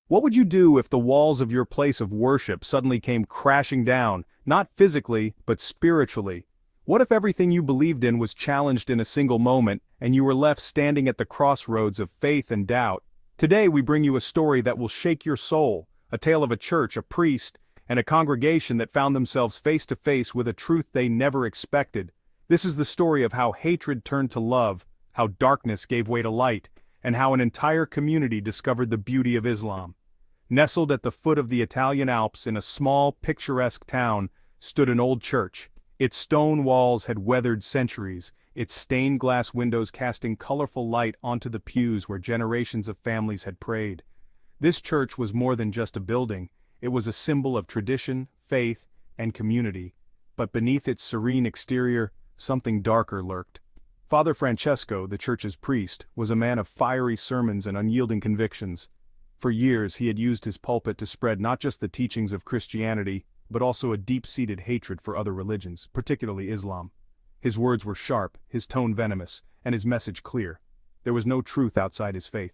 What would you do if the walls of your place of worship suddenly came crashing down, not physically, but spiritually? What if everything you believed in was challenged in a single moment, and you were left standing at the crossroads of faith and doubt? Today we bring you a story that will shake your soul, a tale of a church, a priest, and a congregation that found themselves face to face with a truth they never expected. This is the story of how hatred turned to love, how darkness gave way to light, and how an entire community discovered the beauty of Islam. Nestled at the foot of the Italian Alps in a small, picturesque town, stood an old church. Its stone walls had weathered centuries, its stained glass windows casting colorful light onto the pews where generations of families had prayed. This church was more than just a building, it was a symbol of tradition, faith, and community. But beneath its serene exterior, something darker lurked. Father Francesco, the church's priest, was a man of fiery sermons and unyielding convictions. For years he had used his pulpit to spread not just the teachings of Christianity, but also a deep-seated hatred for other religions, particularly Islam. His words were sharp, his tone venomous, and his message clear. There was no truth outside his faith.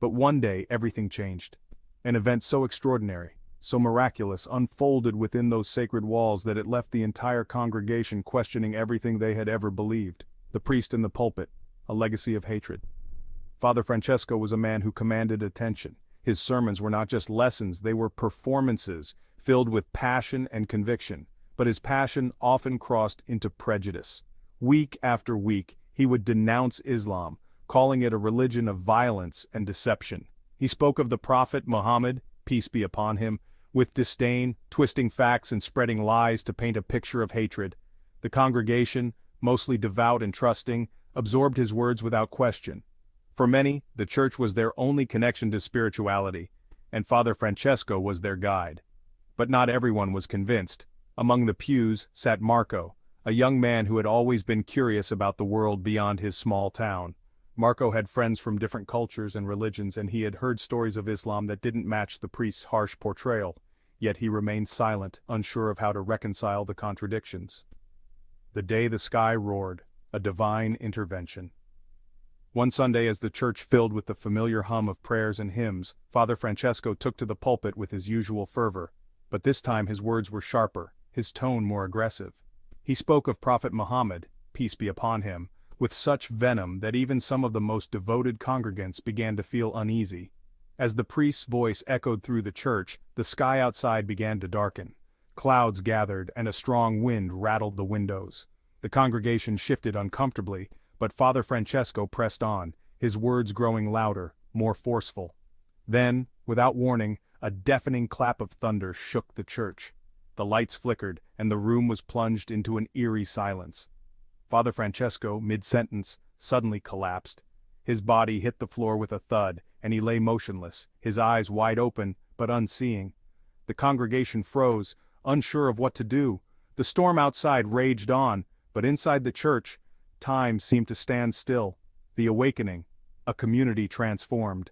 But one day everything changed. An event so extraordinary, so miraculous, unfolded within those sacred walls that it left the entire congregation questioning everything they had ever believed. The priest in the pulpit, a legacy of hatred. Father Francesco was a man who commanded attention. His sermons were not just lessons, they were performances, filled with passion and conviction. But his passion often crossed into prejudice. Week after week, he would denounce Islam, calling it a religion of violence and deception. He spoke of the Prophet Muhammad, peace be upon him, with disdain, twisting facts and spreading lies to paint a picture of hatred. The congregation, mostly devout and trusting, absorbed his words without question. For many, the church was their only connection to spirituality, and Father Francesco was their guide. But not everyone was convinced. Among the pews sat Marco, a young man who had always been curious about the world beyond his small town. Marco had friends from different cultures and religions, and he had heard stories of Islam that didn't match the priest's harsh portrayal, yet he remained silent, unsure of how to reconcile the contradictions. The day the sky roared, a divine intervention. One Sunday, as the church filled with the familiar hum of prayers and hymns, Father Francesco took to the pulpit with his usual fervor. But this time his words were sharper, his tone more aggressive. He spoke of Prophet Muhammad, peace be upon him, with such venom that even some of the most devoted congregants began to feel uneasy. As the priest's voice echoed through the church, the sky outside began to darken. Clouds gathered and a strong wind rattled the windows. The congregation shifted uncomfortably, but Father Francesco pressed on, his words growing louder, more forceful. Then, without warning, a deafening clap of thunder shook the church. The lights flickered, and the room was plunged into an eerie silence. Father Francesco, mid-sentence, suddenly collapsed. His body hit the floor with a thud, and he lay motionless, his eyes wide open, but unseeing. The congregation froze, unsure of what to do. The storm outside raged on, but inside the church, time seemed to stand still. The awakening, a community transformed.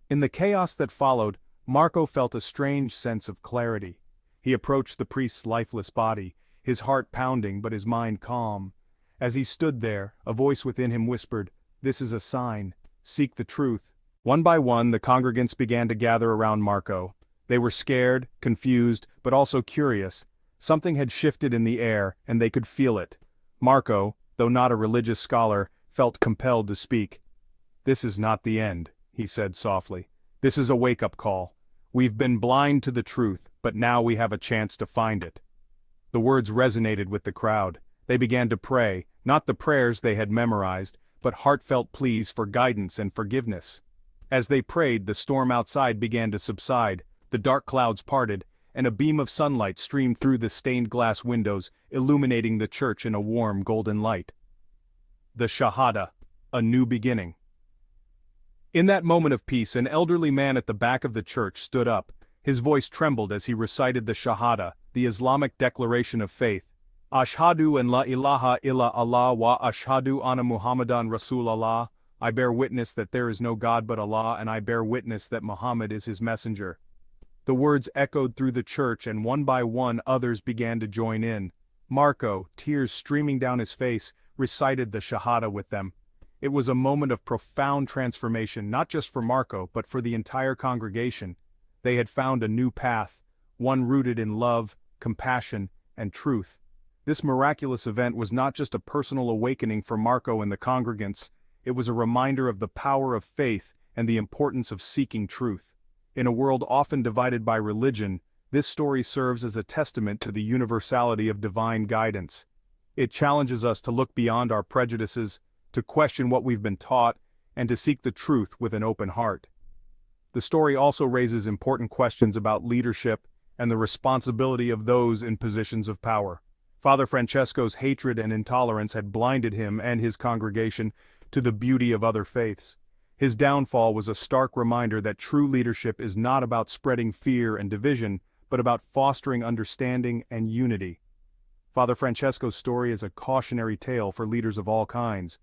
In the chaos that followed, Marco felt a strange sense of clarity. He approached the priest's lifeless body, his heart pounding but his mind calm. As he stood there, a voice within him whispered, "This is a sign. Seek the truth." One by one, the congregants began to gather around Marco. They were scared, confused, but also curious. Something had shifted in the air, and they could feel it. Marco, though not a religious scholar, felt compelled to speak. "This is not the end," he said softly. "This is a wake-up call. We've been blind to the truth, but now we have a chance to find it." The words resonated with the crowd. They began to pray, not the prayers they had memorized, but heartfelt pleas for guidance and forgiveness. As they prayed, the storm outside began to subside, the dark clouds parted, and a beam of sunlight streamed through the stained glass windows, illuminating the church in a warm golden light. The shahada, a new beginning. In that moment of peace, an elderly man at the back of the church stood up. His voice trembled as he recited the shahada, the Islamic declaration of faith. Ashhadu an la ilaha illa Allah wa ashhadu anna Muhammadan Rasulallah. I bear witness that there is no God but Allah, and I bear witness that Muhammad is his messenger. The words echoed through the church, and one by one others began to join in. Marco, tears streaming down his face, recited the shahada with them. It was a moment of profound transformation, not just for Marco, but for the entire congregation. They had found a new path, one rooted in love, compassion, and truth. This miraculous event was not just a personal awakening for Marco and the congregants, it was a reminder of the power of faith and the importance of seeking truth. In a world often divided by religion, this story serves as a testament to the universality of divine guidance. It challenges us to look beyond our prejudices, to question what we've been taught, and to seek the truth with an open heart. The story also raises important questions about leadership and the responsibility of those in positions of power. Father Francesco's hatred and intolerance had blinded him and his congregation to the beauty of other faiths. His downfall was a stark reminder that true leadership is not about spreading fear and division, but about fostering understanding and unity. Father Francesco's story is a cautionary tale for leaders of all kinds.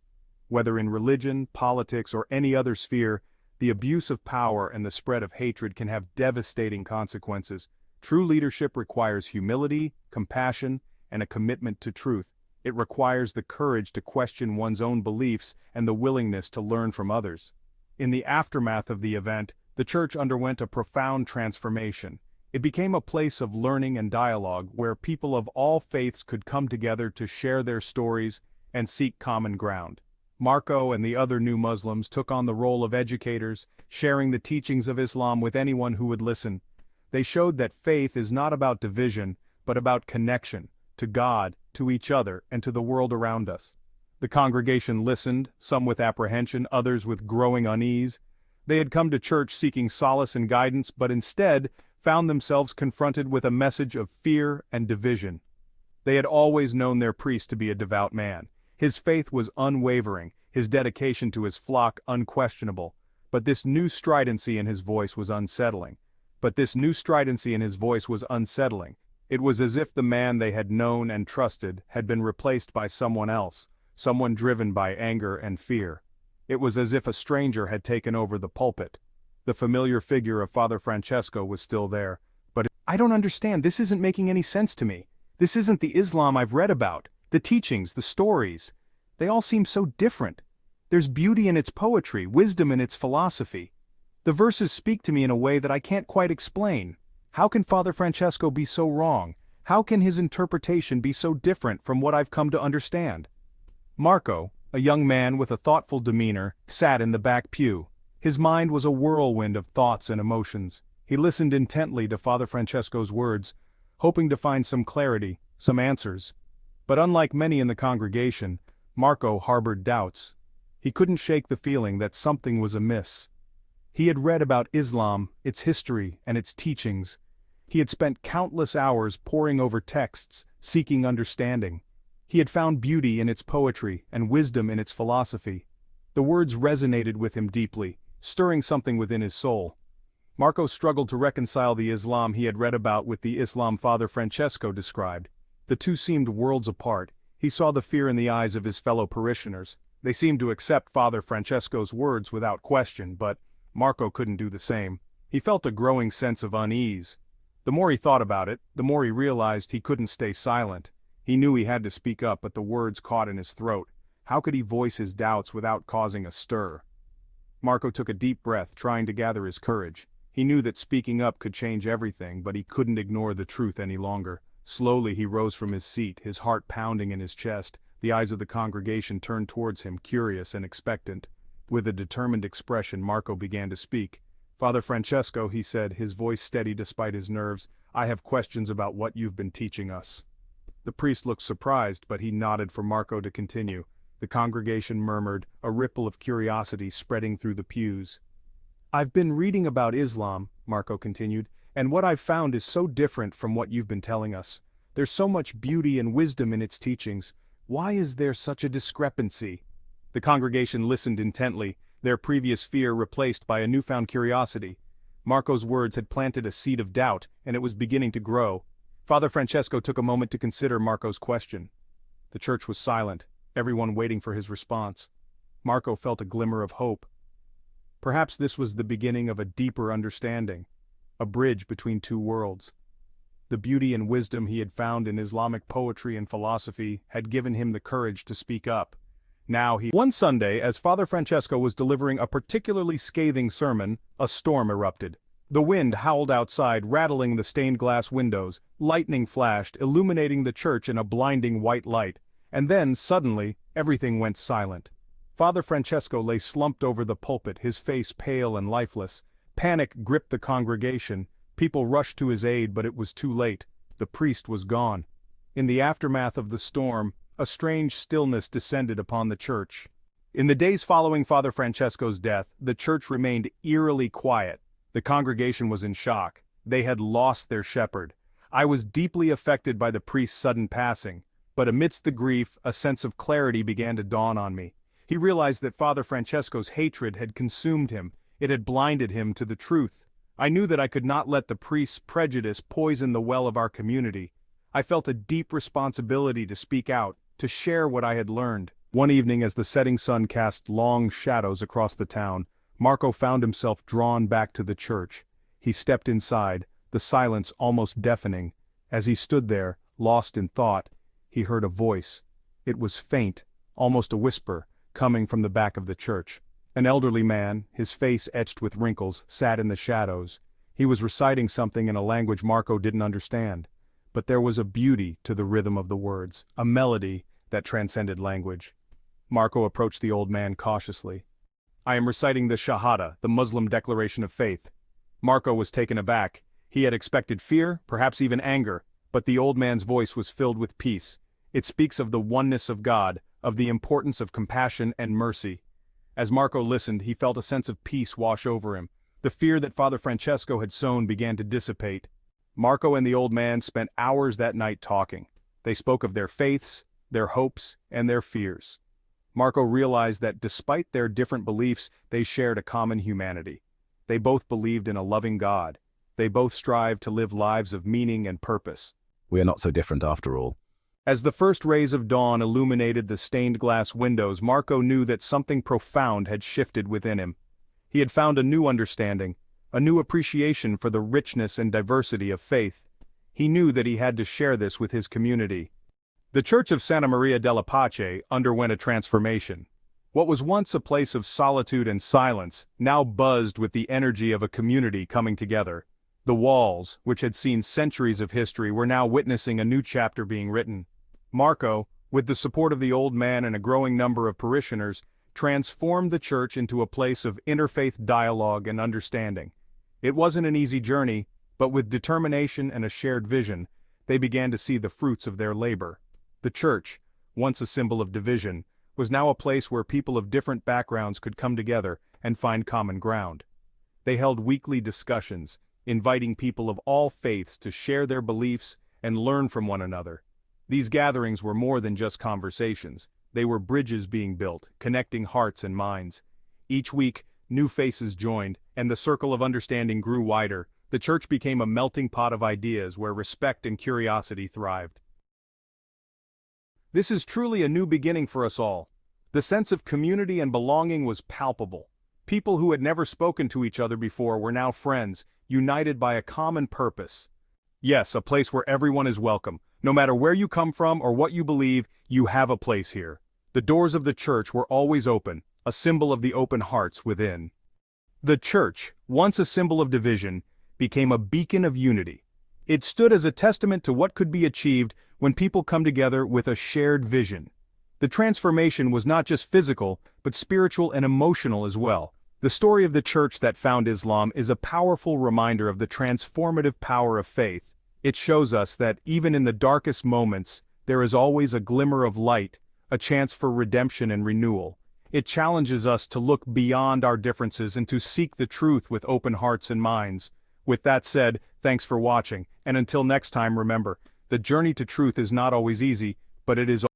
Whether in religion, politics, or any other sphere, the abuse of power and the spread of hatred can have devastating consequences. True leadership requires humility, compassion, and a commitment to truth. It requires the courage to question one's own beliefs and the willingness to learn from others. In the aftermath of the event, the church underwent a profound transformation. It became a place of learning and dialogue where people of all faiths could come together to share their stories and seek common ground. Marco and the other new Muslims took on the role of educators, sharing the teachings of Islam with anyone who would listen. They showed that faith is not about division, but about connection, to God, to each other, and to the world around us. The congregation listened, some with apprehension, others with growing unease. They had come to church seeking solace and guidance, but instead found themselves confronted with a message of fear and division. They had always known their priest to be a devout man. His faith was unwavering, his dedication to his flock unquestionable, but this new stridency in his voice was unsettling. It was as if the man they had known and trusted had been replaced by someone else, someone driven by anger and fear. It was as if a stranger had taken over the pulpit. The familiar figure of Father Francesco was still there, but I don't understand, this isn't making any sense to me. This isn't the Islam I've read about. The teachings, the stories, they all seem so different. There's beauty in its poetry, wisdom in its philosophy. The verses speak to me in a way that I can't quite explain. How can Father Francesco be so wrong? How can his interpretation be so different from what I've come to understand? Marco, a young man with a thoughtful demeanor, sat in the back pew. His mind was a whirlwind of thoughts and emotions. He listened intently to Father Francesco's words, hoping to find some clarity, some answers. But unlike many in the congregation, Marco harbored doubts. He couldn't shake the feeling that something was amiss. He had read about Islam, its history, and its teachings. He had spent countless hours poring over texts, seeking understanding. He had found beauty in its poetry and wisdom in its philosophy. The words resonated with him deeply, stirring something within his soul. Marco struggled to reconcile the Islam he had read about with the Islam Father Francesco described. The two seemed worlds apart. He saw the fear in the eyes of his fellow parishioners. They seemed to accept Father Francesco's words without question, but Marco couldn't do the same. He felt a growing sense of unease. The more he thought about it, the more he realized he couldn't stay silent. He knew he had to speak up, but the words caught in his throat. How could he voice his doubts without causing a stir? Marco took a deep breath, trying to gather his courage. He knew that speaking up could change everything, but he couldn't ignore the truth any longer. Slowly he rose from his seat, his heart pounding in his chest. The eyes of the congregation turned towards him, curious and expectant. With a determined expression, Marco began to speak. "Father Francesco," he said, his voice steady despite his nerves, "I have questions about what you've been teaching us." The priest looked surprised, but he nodded for Marco to continue. The congregation murmured, a ripple of curiosity spreading through the pews. "I've been reading about Islam," Marco continued, "and what I've found is so different from what you've been telling us. There's so much beauty and wisdom in its teachings. Why is there such a discrepancy?" The congregation listened intently, their previous fear replaced by a newfound curiosity. Marco's words had planted a seed of doubt, and it was beginning to grow. Father Francesco took a moment to consider Marco's question. The church was silent, everyone waiting for his response. Marco felt a glimmer of hope. Perhaps this was the beginning of a deeper understanding, a bridge between two worlds. The beauty and wisdom he had found in Islamic poetry and philosophy had given him the courage to speak up. One Sunday, as Father Francesco was delivering a particularly scathing sermon, a storm erupted. The wind howled outside, rattling the stained glass windows, lightning flashed, illuminating the church in a blinding white light, and then, suddenly, everything went silent. Father Francesco lay slumped over the pulpit, his face pale and lifeless. Panic gripped the congregation. People rushed to his aid, but it was too late. The priest was gone. In the aftermath of the storm, a strange stillness descended upon the church. In the days following Father Francesco's death, the church remained eerily quiet. The congregation was in shock. They had lost their shepherd. I was deeply affected by the priest's sudden passing, but amidst the grief, a sense of clarity began to dawn on me. He realized that Father Francesco's hatred had consumed him. It had blinded him to the truth. I knew that I could not let the priest's prejudice poison the well of our community. I felt a deep responsibility to speak out, to share what I had learned. One evening, as the setting sun cast long shadows across the town, Marco found himself drawn back to the church. He stepped inside, the silence almost deafening. As he stood there, lost in thought, he heard a voice. It was faint, almost a whisper, coming from the back of the church. An elderly man, his face etched with wrinkles, sat in the shadows. He was reciting something in a language Marco didn't understand. But there was a beauty to the rhythm of the words, a melody that transcended language. Marco approached the old man cautiously. "I am reciting the shahada, the Muslim declaration of faith." Marco was taken aback. He had expected fear, perhaps even anger, but the old man's voice was filled with peace. It speaks of the oneness of God, of the importance of compassion and mercy. As Marco listened, he felt a sense of peace wash over him. The fear that Father Francesco had sown began to dissipate. Marco and the old man spent hours that night talking. They spoke of their faiths, their hopes, and their fears. Marco realized that despite their different beliefs, they shared a common humanity. They both believed in a loving God. They both strived to live lives of meaning and purpose. We are not so different after all. As the first rays of dawn illuminated the stained glass windows, Marco knew that something profound had shifted within him. He had found a new understanding, a new appreciation for the richness and diversity of faith. He knew that he had to share this with his community. The Church of Santa Maria della Pace underwent a transformation. What was once a place of solitude and silence, now buzzed with the energy of a community coming together. The walls, which had seen centuries of history, were now witnessing a new chapter being written. Marco, with the support of the old man and a growing number of parishioners, transformed the church into a place of interfaith dialogue and understanding. It wasn't an easy journey, but with determination and a shared vision, they began to see the fruits of their labor. The church, once a symbol of division, was now a place where people of different backgrounds could come together and find common ground. They held weekly discussions, inviting people of all faiths to share their beliefs and learn from one another. These gatherings were more than just conversations. They were bridges being built, connecting hearts and minds. Each week, new faces joined, and the circle of understanding grew wider. The church became a melting pot of ideas where respect and curiosity thrived. This is truly a new beginning for us all. The sense of community and belonging was palpable. People who had never spoken to each other before were now friends, united by a common purpose. Yes, a place where everyone is welcome. No matter where you come from or what you believe, you have a place here. The doors of the church were always open, a symbol of the open hearts within. The church, once a symbol of division, became a beacon of unity. It stood as a testament to what could be achieved when people come together with a shared vision. The transformation was not just physical, but spiritual and emotional as well. The story of the church that found Islam is a powerful reminder of the transformative power of faith. It shows us that even in the darkest moments, there is always a glimmer of light, a chance for redemption and renewal. It challenges us to look beyond our differences and to seek the truth with open hearts and minds. With that said, thanks for watching, and until next time remember, the journey to truth is not always easy, but it is